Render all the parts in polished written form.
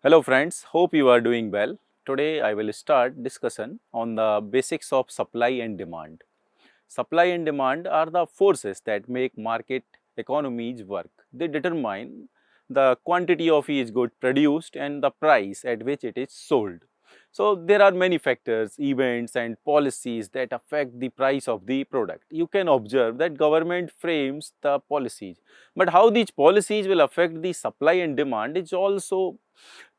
Hello friends, hope you are doing well. Today I will start discussion on the basics of supply and demand. Supply and demand are the forces that make market economies work. They determine the quantity of each good produced and the price at which it is sold. So there are many factors, events and policies that affect the price of the product. You can observe that government frames the policies, but how these policies will affect the supply and demand is also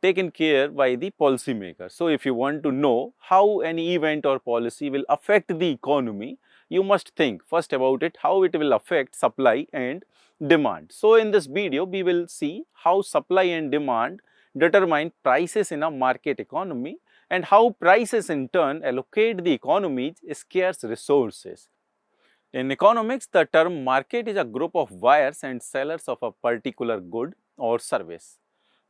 taken care by the policymaker. So if you want to know how any event or policy will affect the economy, you must think first about it, how it will affect supply and demand. So in this video, we will see how supply and demand determine prices in a market economy and how prices in turn allocate the economy's scarce resources. In economics, the term market is a group of buyers and sellers of a particular good or service.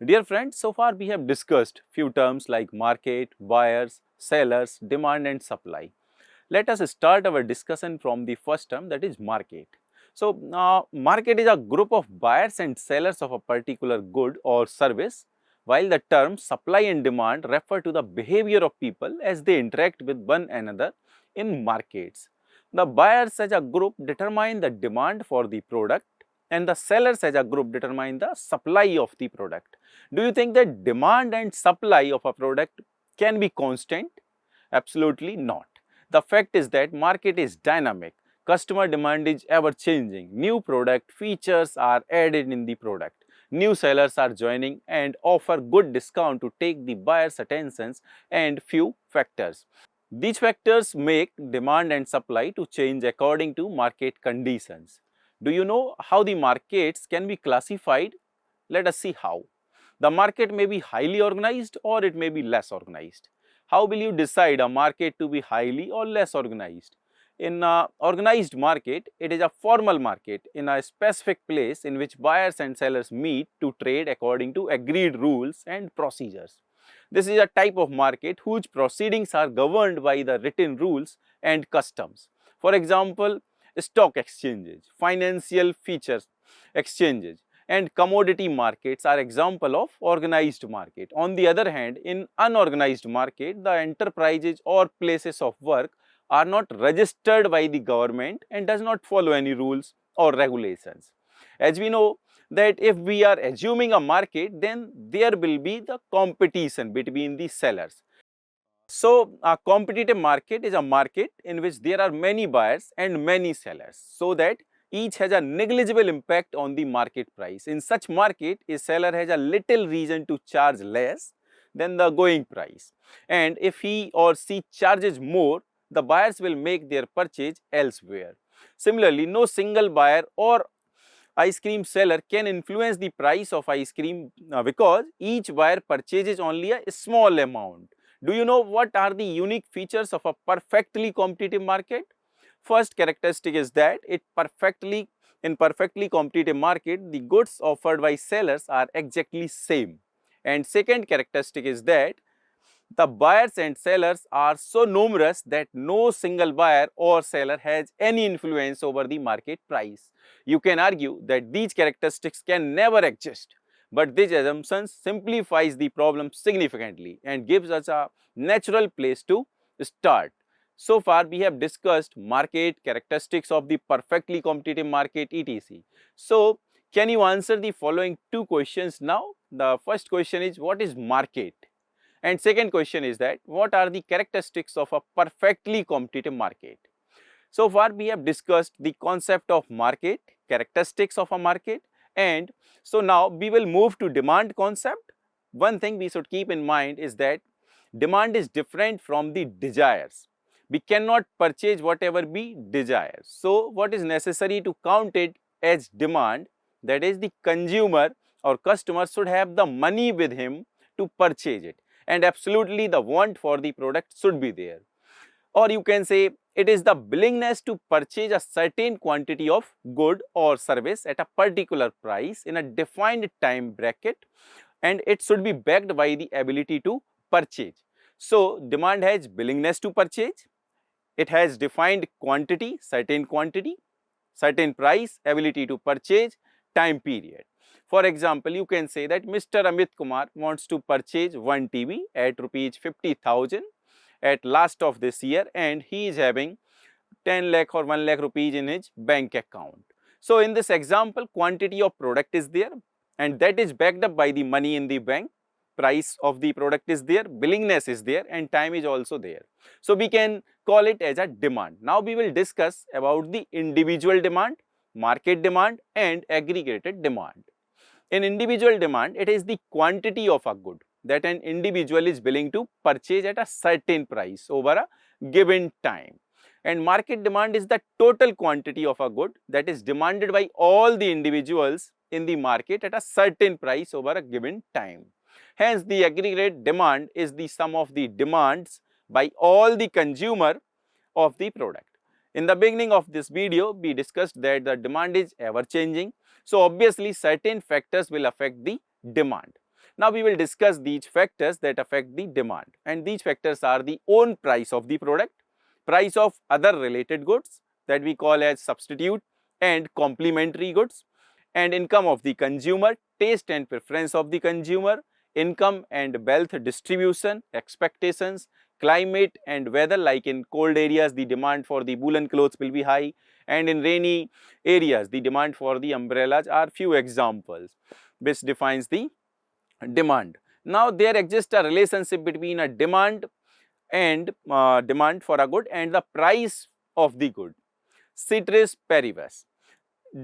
Dear friends, so far we have discussed few terms like market, buyers, sellers, demand and supply. Let us start our discussion from the first term, that is market. So, market is a group of buyers and sellers of a particular good or service, while the terms supply and demand refer to the behavior of people as they interact with one another in markets. The buyers as a group determine the demand for the product and the sellers as a group determine the supply of the product. Do you think that demand and supply of a product can be constant? Absolutely not. The fact is that market is dynamic. Customer demand is ever changing. New product features are added in the product. New sellers are joining and offer good discount to take the buyer's attentions and few factors. These factors make demand and supply to change according to market conditions. Do you know how the markets can be classified? Let us see how. The market may be highly organized or it may be less organized. How will you decide a market to be highly or less organized? In an organized market, it is a formal market in a specific place in which buyers and sellers meet to trade according to agreed rules and procedures. This is a type of market whose proceedings are governed by the written rules and customs. For example, stock exchanges, financial features exchanges, and commodity markets are example of organized market. On the other hand, in unorganized market, the enterprises or places of work are not registered by the government and does not follow any rules or regulations. As we know that if we are assuming a market, then there will be the competition between the sellers. So, a competitive market is a market in which there are many buyers and many sellers, so that each has a negligible impact on the market price. In such market, a seller has a little reason to charge less than the going price, and if he or she charges more, the buyers will make their purchase elsewhere. Similarly, no single buyer or ice cream seller can influence the price of ice cream because each buyer purchases only a small amount. Do you know what are the unique features of a perfectly competitive market? First characteristic is that in perfectly competitive market, the goods offered by sellers are exactly same. And second characteristic is that the buyers and sellers are so numerous that no single buyer or seller has any influence over the market price. You can argue that these characteristics can never exist, but this assumption simplifies the problem significantly and gives us a natural place to start. So far, we have discussed market, characteristics of the perfectly competitive market, etc. So, can you answer the following two questions now? The first question is, what is market? And second question is that, what are the characteristics of a perfectly competitive market? So far, we have discussed the concept of market, characteristics of a market, and so now we will move to demand concept. One thing we should keep in mind is that demand is different from the desires. We cannot purchase whatever we desire. So, what is necessary to count it as demand? That is, the consumer or customer should have the money with him to purchase it, and absolutely the want for the product should be there. Or you can say it is the willingness to purchase a certain quantity of good or service at a particular price in a defined time bracket, and it should be backed by the ability to purchase. So, demand has willingness to purchase, it has defined quantity, certain price, ability to purchase, time period. For example, you can say that Mr. Amit Kumar wants to purchase one TV at rupees 50,000 at last of this year, and he is having 10 lakh or 1 lakh rupees in his bank account. So in this example, quantity of product is there, and that is backed up by the money in the bank. Price of the product is there, willingness is there, and time is also there. So we can call it as a demand. Now we will discuss about the individual demand, market demand, and aggregated demand. In individual demand, it is the quantity of a good that an individual is willing to purchase at a certain price over a given time. And market demand is the total quantity of a good that is demanded by all the individuals in the market at a certain price over a given time. Hence, the aggregate demand is the sum of the demands by all the consumer of the product. In the beginning of this video, we discussed that the demand is ever changing. So obviously, certain factors will affect the demand. Now we will discuss these factors that affect the demand, and these factors are the own price of the product, price of other related goods that we call as substitute and complementary goods, and income of the consumer, taste and preference of the consumer, income and wealth distribution, expectations, climate and weather. Like in cold areas, the demand for the woolen clothes will be high, and in rainy areas, the demand for the umbrellas are few examples which defines the demand. Now there exists a relationship between a demand and demand for a good and the price of the good. Ceteris paribus,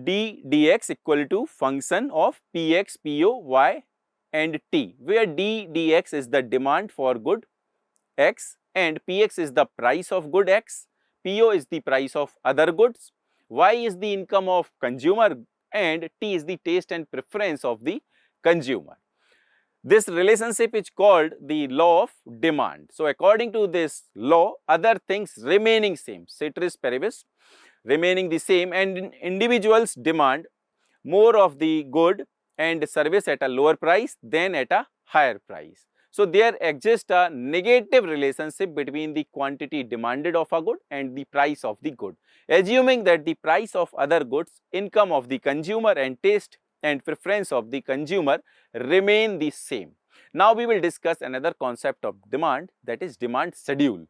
d dx equal to function of px, po, y and t, where d dx is the demand for good x and px is the price of good x, po is the price of other goods, y is the income of consumer, and t is the taste and preference of the consumer. This relationship is called the law of demand. So according to this law, other things remaining same, ceteris paribus, remaining the same, and individuals demand more of the good and service at a lower price than at a higher price. So there exists a negative relationship between the quantity demanded of a good and the price of the good. Assuming that the price of other goods, income of the consumer, and taste and preference of the consumer remain the same. Now we will discuss another concept of demand, that is demand schedule.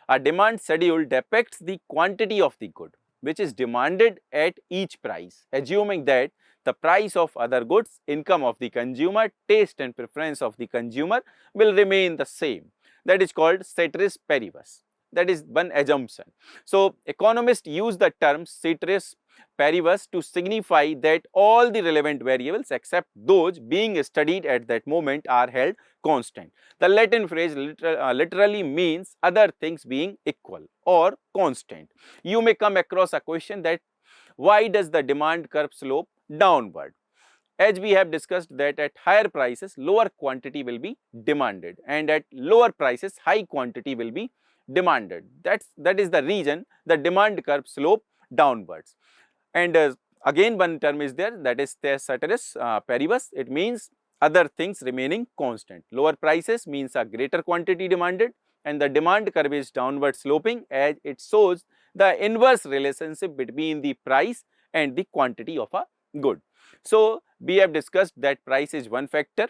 A demand schedule depicts the quantity of the good which is demanded at each price, assuming that the price of other goods, income of the consumer, taste and preference of the consumer will remain the same. That is called ceteris paribus. That is one assumption. So economists use the term ceteris paribus to signify that all the relevant variables except those being studied at that moment are held constant. The Latin phrase literally means other things being equal or constant. You may come across a question that why does the demand curve slope downward? As we have discussed that at higher prices, lower quantity will be demanded, and at lower prices, high quantity will be demanded. That is the reason the demand curve slope downwards. And again one term is there, that is ceteris paribus. It means other things remaining constant. Lower prices means a greater quantity demanded, and the demand curve is downward sloping as it shows the inverse relationship between the price and the quantity of a good. So we have discussed that price is one factor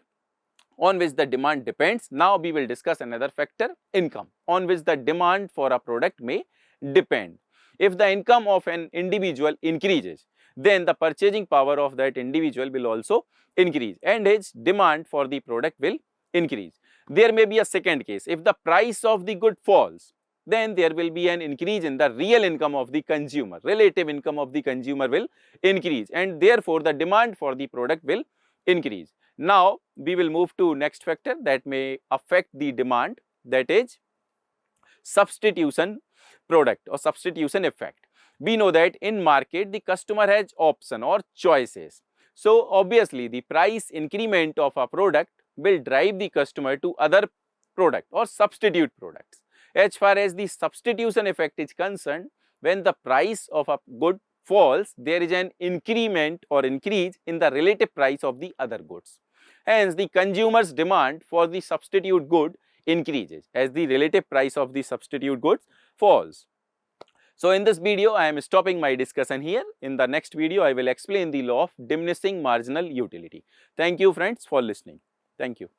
on which the demand depends. Now we will discuss another factor, income, on which the demand for a product may depend. If the income of an individual increases, then the purchasing power of that individual will also increase and his demand for the product will increase. There may be a second case. If the price of the good falls, then there will be an increase in the real income of the consumer. Relative income of the consumer will increase, and therefore the demand for the product will increase. Now we will move to next factor that may affect the demand, that is substitution product or substitution effect. We know that in market the customer has option or choices. So obviously the price increment of a product will drive the customer to other product or substitute products. As far as the substitution effect is concerned, when the price of a good falls, there is an increment or increase in the relative price of the other goods. Hence, the consumer's demand for the substitute good increases as the relative price of the substitute goods falls. So in this video, I am stopping my discussion here. In the next video, I will explain the law of diminishing marginal utility. Thank you friends for listening. Thank you.